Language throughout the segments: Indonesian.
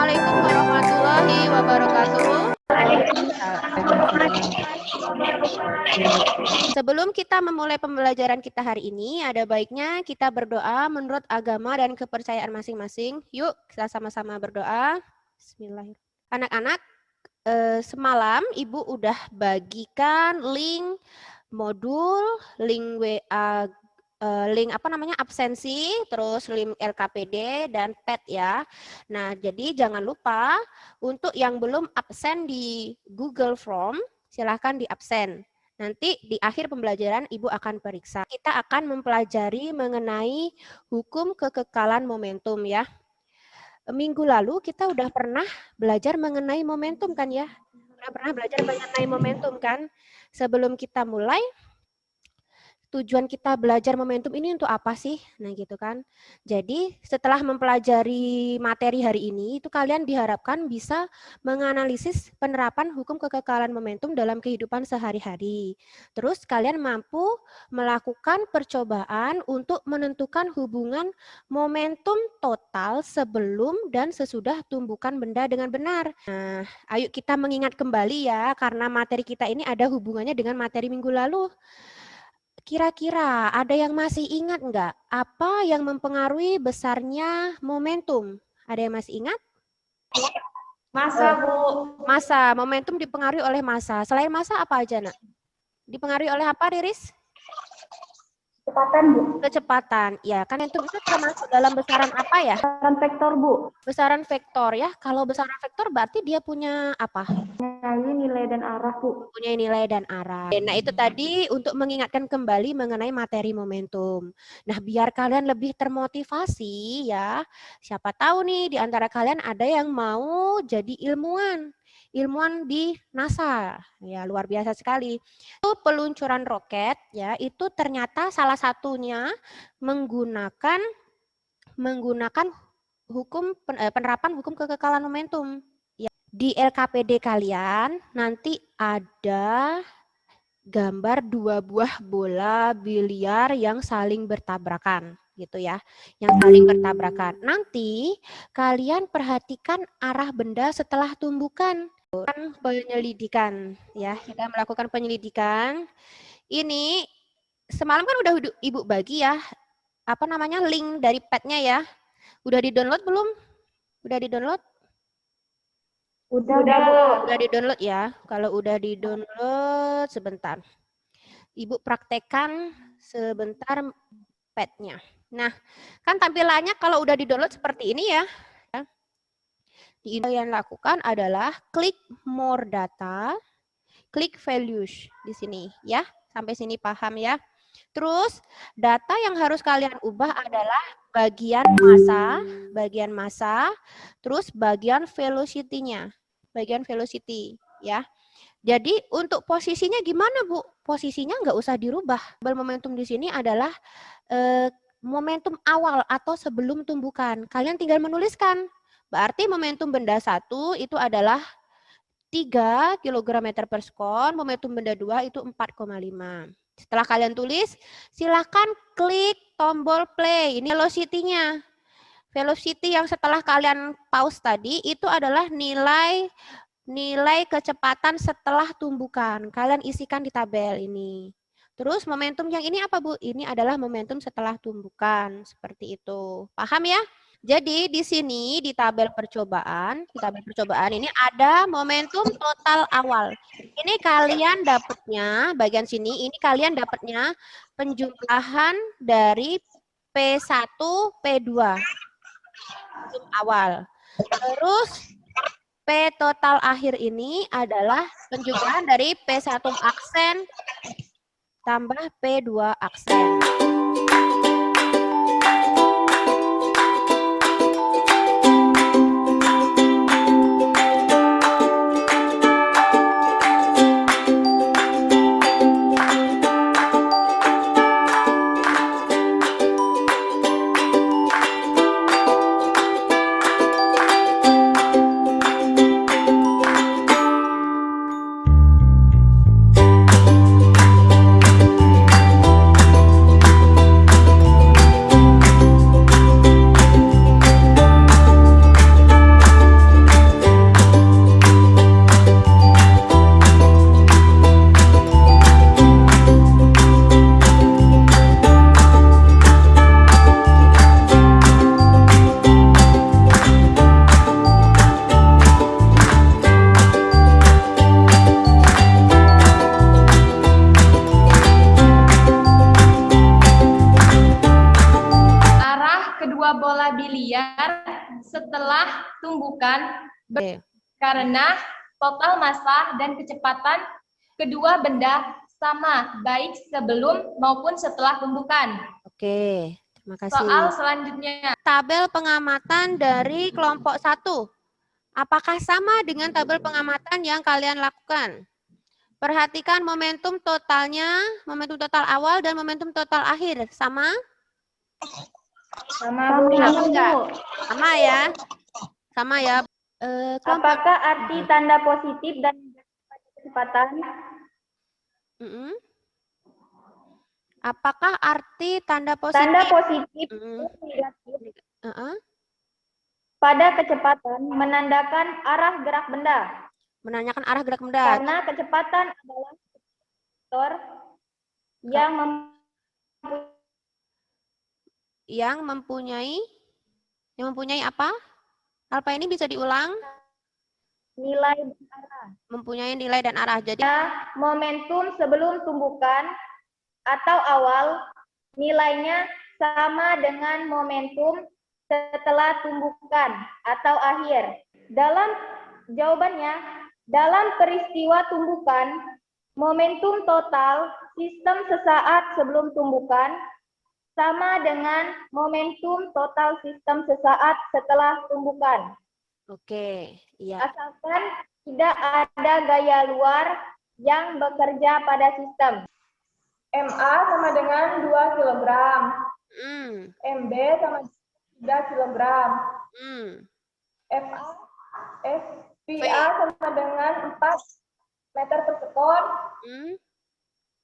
Assalamualaikum warahmatullahi wabarakatuh. Sebelum kita memulai pembelajaran kita hari ini, ada baiknya kita berdoa menurut agama dan kepercayaan masing-masing. Yuk, kita sama-sama berdoa. Bismillahirrahmanirrahim. Anak-anak, semalam Ibu udah bagikan link modul, link WA, link absensi, terus link LKPD dan PET ya. Nah, jadi jangan lupa untuk yang belum absen di Google Form, silahkan di absen. Nanti di akhir pembelajaran Ibu akan periksa. Kita akan mempelajari mengenai hukum kekekalan momentum ya. Minggu lalu kita udah pernah belajar mengenai momentum kan ya? Udah pernah belajar mengenai momentum kan? Sebelum kita mulai, tujuan kita belajar momentum ini untuk apa sih? Nah gitu kan. Jadi setelah mempelajari materi hari ini, itu kalian diharapkan bisa menganalisis penerapan hukum kekekalan momentum dalam kehidupan sehari-hari. Terus kalian mampu melakukan percobaan untuk menentukan hubungan momentum total sebelum dan sesudah tumbukan benda dengan benar. Nah, ayo kita mengingat kembali ya, karena materi kita ini ada hubungannya dengan materi minggu lalu. Kira-kira ada yang masih ingat nggak apa yang mempengaruhi besarnya momentum? Ada yang masih ingat? Masa, Bu. Masa, momentum dipengaruhi oleh masa. Selain masa apa aja, Nak? Dipengaruhi oleh apa, Riris? Kecepatan, Bu. Kecepatan. Ya, kan itu termasuk dalam besaran apa ya? Besaran vektor, Bu. Besaran vektor ya. Kalau besaran vektor berarti dia punya apa? Nilai dan arah, Bu. Punya nilai dan arah. Nah, itu tadi untuk mengingatkan kembali mengenai materi momentum. Nah, biar kalian lebih termotivasi ya. Siapa tahu nih di antara kalian ada yang mau jadi ilmuwan. Ilmuwan di NASA. Ya, luar biasa sekali. Itu peluncuran roket ya, itu ternyata salah satunya menggunakan hukum penerapan hukum kekekalan momentum. Di LKPD kalian nanti ada gambar dua buah bola biliar yang saling bertabrakan gitu ya, yang saling bertabrakan. Nanti kalian perhatikan arah benda setelah tumbukan. Penyelidikan ya, kita melakukan penyelidikan. Ini semalam kan udah Ibu bagi ya, link dari PET-nya ya. Udah di-download belum? Udah di-download? Udah, Bu. Udah di-download ya. Kalau udah di-download, sebentar. Ibu praktekkan sebentar PET-nya. Nah, kan tampilannya kalau udah di-download seperti ini ya. Yang lakukan adalah klik more data, klik values di sini ya. Sampai sini paham ya. Terus data yang harus kalian ubah adalah bagian massa, terus bagian velocity-nya. Bagian velocity ya. Jadi untuk posisinya gimana Bu? Posisinya nggak usah dirubah. Momentum di sini adalah momentum awal atau sebelum tumbukan. Kalian tinggal menuliskan. Berarti momentum benda 1 itu adalah 3 kg/s, momentum benda 2 itu 4,5. Setelah kalian tulis, silakan klik tombol play. Ini velocity-nya. Velocity yang setelah kalian pause tadi itu adalah nilai kecepatan setelah tumbukan. Kalian isikan di tabel ini. Terus momentum yang ini apa Bu? Ini adalah momentum setelah tumbukan. Seperti itu. Paham ya? Jadi di sini di tabel percobaan ini ada momentum total awal. Ini kalian dapatnya, bagian sini, ini kalian dapatnya penjumlahan dari P1, P2. Awal. Terus P total akhir ini adalah penjumlahan dari P1 aksen tambah P2 aksen. setelah tumbukan Oke. karena total massa dan kecepatan kedua benda sama baik sebelum maupun setelah tumbukan. Oke, terima kasih. Soal selanjutnya. Tabel pengamatan dari kelompok 1. Apakah sama dengan tabel pengamatan yang kalian lakukan? Perhatikan momentum totalnya, momentum total awal dan momentum total akhir. Sama? Sama, Bu. Sama ya? Sama ya? Kelompok. Apakah arti tanda positif dan kecepatan? Apakah arti tanda positif? Tanda positif negatif pada kecepatan menandakan arah gerak benda. Menanyakan arah gerak benda. Karena kecepatan adalah faktor yang mempunyai apa? Alfa ini bisa diulang? Nilai dan arah. Mempunyai nilai dan arah. Jadi momentum sebelum tumbukan atau awal nilainya sama dengan momentum setelah tumbukan atau akhir. Dalam peristiwa tumbukan, momentum total sistem sesaat sebelum tumbukan sama dengan momentum total sistem sesaat setelah tumbukan. Oke, iya. Asalkan tidak ada gaya luar yang bekerja pada sistem. MA sama dengan 2 kg. MB sama 3 kg. VA sama dengan 4 meter per sekon.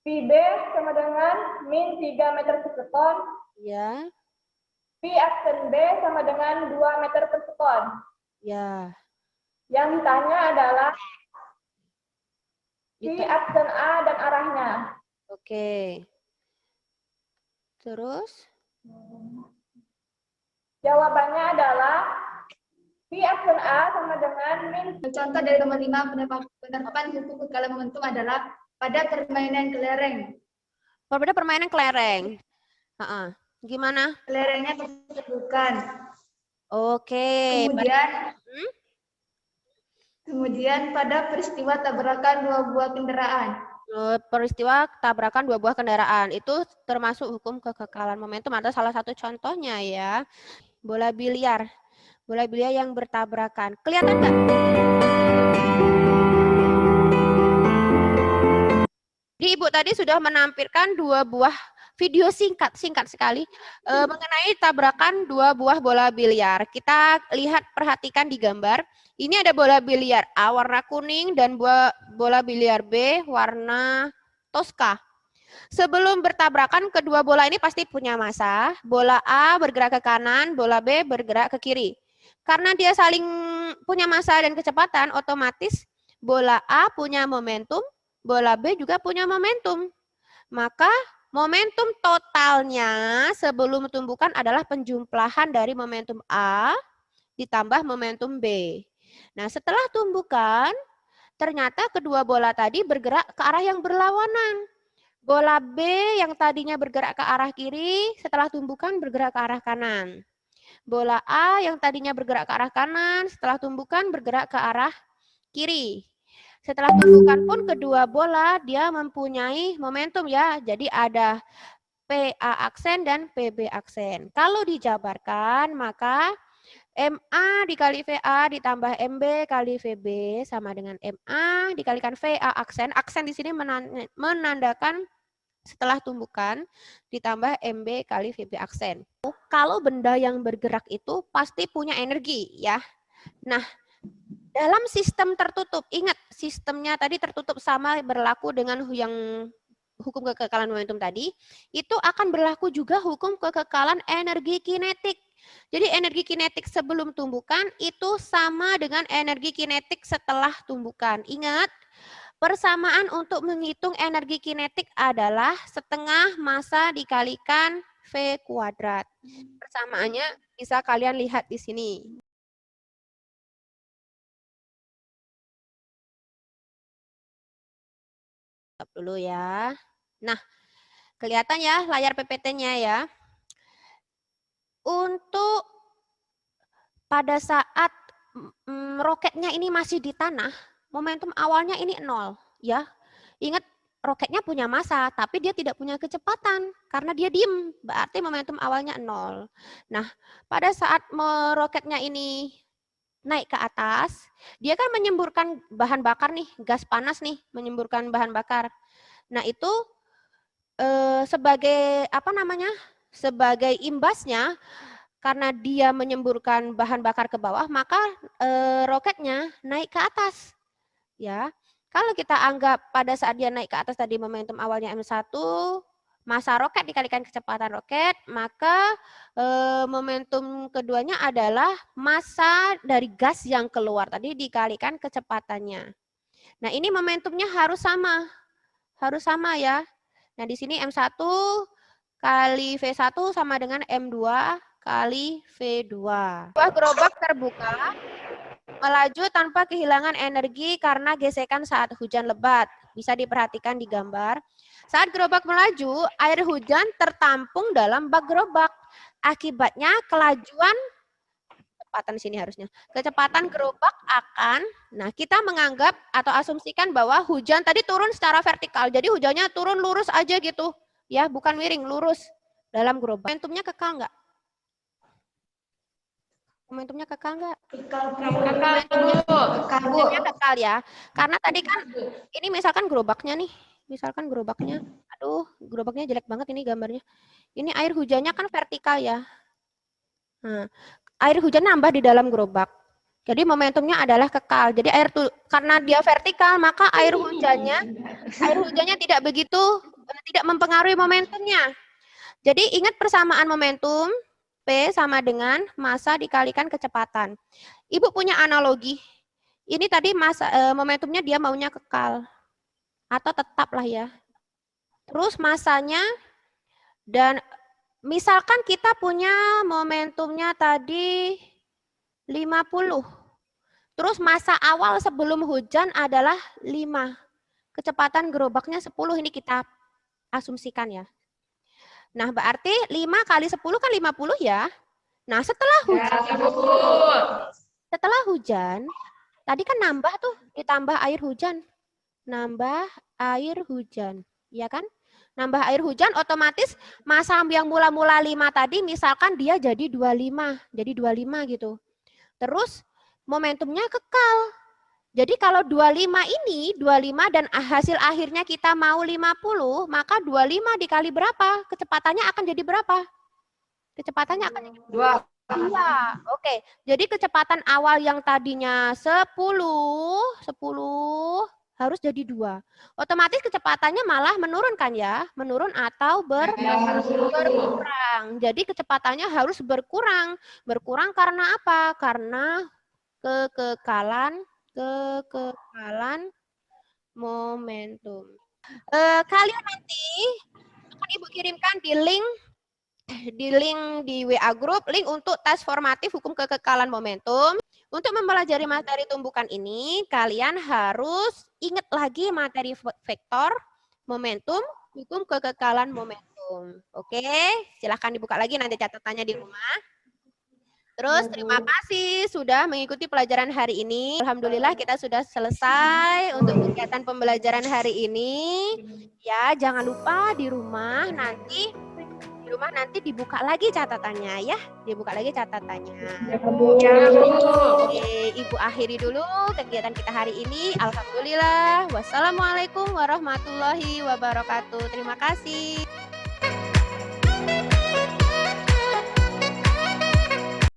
VB sama dengan min 3 meter per sekon. Ya. V aksen B sama dengan 2 meter per sekon. Ya. Yang ditanya adalah V aksen A dan arahnya. Oke. Terus? Jawabannya adalah V aksen A sama dengan min. Contoh dari nomor 5 penerapan hukum kekalahan momentum adalah pada permainan kelereng. Pada permainan kelereng. Gimana? Kelerengnya bukan. Oke. Kemudian pada peristiwa tabrakan 2 buah kendaraan. Peristiwa tabrakan 2 buah kendaraan itu termasuk hukum kekekalan momentum. Ada salah satu contohnya ya. Bola biliar yang bertabrakan. Kelihatan nggak? Jadi Ibu tadi sudah menampilkan 2 buah video singkat sekali mengenai tabrakan 2 buah bola biliar. Kita perhatikan di gambar. Ini ada bola biliar A warna kuning dan bola biliar B warna toska. Sebelum bertabrakan, kedua bola ini pasti punya massa. Bola A bergerak ke kanan, bola B bergerak ke kiri. Karena dia saling punya massa dan kecepatan, otomatis bola A punya momentum, bola B juga punya momentum. Maka momentum totalnya sebelum tumbukan adalah penjumlahan dari momentum A ditambah momentum B. Nah, setelah tumbukan, ternyata kedua bola tadi bergerak ke arah yang berlawanan. Bola B yang tadinya bergerak ke arah kiri, setelah tumbukan bergerak ke arah kanan. Bola A yang tadinya bergerak ke arah kanan, setelah tumbukan bergerak ke arah kiri. Setelah tumbukan pun kedua bola dia mempunyai momentum ya. Jadi ada PA aksen dan PB aksen. Kalau dijabarkan maka MA dikali VA ditambah MB kali VB sama dengan MA dikalikan VA aksen. Aksen di sini menandakan setelah tumbukan ditambah MB kali VB aksen. Kalau benda yang bergerak itu pasti punya energi ya. Nah, dalam sistem tertutup, ingat sistemnya tadi tertutup sama berlaku dengan yang hukum kekekalan momentum tadi, itu akan berlaku juga hukum kekekalan energi kinetik. Jadi energi kinetik sebelum tumbukan itu sama dengan energi kinetik setelah tumbukan. Ingat, persamaan untuk menghitung energi kinetik adalah setengah massa dikalikan V kuadrat. Persamaannya bisa kalian lihat di sini. Stop dulu ya. Nah, kelihatan ya layar PPT-nya ya. Untuk pada saat roketnya ini masih di tanah, momentum awalnya ini 0, ya. Ingat, roketnya punya massa, tapi dia tidak punya kecepatan karena dia diem, berarti momentum awalnya 0. Nah, pada saat roketnya ini naik ke atas, dia kan menyemburkan bahan bakar nih, gas panas nih, menyemburkan bahan bakar. Nah, itu sebagai apa namanya? Sebagai imbasnya, karena dia menyemburkan bahan bakar ke bawah, maka roketnya naik ke atas. Ya, kalau kita anggap pada saat dia naik ke atas tadi momentum awalnya M1, massa roket dikalikan kecepatan roket, maka momentum keduanya adalah massa dari gas yang keluar tadi dikalikan kecepatannya. Nah, ini momentumnya harus sama ya. Nah, di sini M1 kali V1 sama dengan M2 kali V2. Sebuah gerobak terbuka melaju tanpa kehilangan energi karena gesekan saat hujan lebat. Bisa diperhatikan di gambar. Saat gerobak melaju, air hujan tertampung dalam bak gerobak. Akibatnya kelajuan, kecepatan di sini harusnya. Kecepatan gerobak akan, nah kita menganggap atau asumsikan bahwa hujan tadi turun secara vertikal. Jadi hujannya turun lurus aja gitu. Ya, bukan miring, lurus dalam gerobak. Momentumnya kekal nggak? Momentumnya kekal nggak? Momentumnya kekal ya. Karena tadi kan ini misalkan gerobaknya nih. Misalkan gerobaknya. Aduh, gerobaknya jelek banget ini gambarnya. Ini air hujannya kan vertikal ya. Nah, air hujan nambah di dalam gerobak. Jadi momentumnya adalah kekal. Jadi karena dia vertikal, maka air hujannya tidak mempengaruhi momentumnya. Jadi ingat persamaan momentum, P sama dengan massa dikalikan kecepatan. Ibu punya analogi. Ini tadi momentumnya dia maunya kekal. Atau tetap lah ya. Terus massanya, dan misalkan kita punya momentumnya tadi 50. Terus massa awal sebelum hujan adalah 5. Kecepatan gerobaknya 10, ini kita asumsikan ya. Nah, berarti 5 kali 10 kan 50 ya. Nah, setelah hujan, tadi kan nambah tuh, ditambah air hujan. Nambah air hujan, ya kan? Nambah air hujan otomatis massa yang mula-mula 5 tadi misalkan dia jadi 25, gitu. Terus momentumnya kekal. Jadi kalau 25 dan hasil akhirnya kita mau 50, maka 25 dikali berapa? Kecepatannya akan jadi berapa? Kecepatannya akan jadi 2. Oke. Jadi kecepatan awal yang tadinya 10 harus jadi 2. Otomatis kecepatannya malah menurun kan ya? Menurun atau berkurang. Jadi kecepatannya harus berkurang. Berkurang karena apa? Karena kekekalan momentum. Kalian nanti akan Ibu kirimkan di link di WA Group, link untuk tes formatif hukum kekekalan momentum. Untuk mempelajari materi tumbukan ini, kalian harus ingat lagi materi vektor, momentum, hukum kekekalan momentum. Oke, silahkan dibuka lagi nanti catatannya di rumah. Terus terima kasih sudah mengikuti pelajaran hari ini. Alhamdulillah kita sudah selesai untuk kegiatan pembelajaran hari ini. Ya, jangan lupa di rumah nanti dibuka lagi catatannya ya. Dibuka lagi catatannya. Ya, Oke, Ibu akhiri dulu kegiatan kita hari ini. Alhamdulillah. Wassalamualaikum warahmatullahi wabarakatuh. Terima kasih.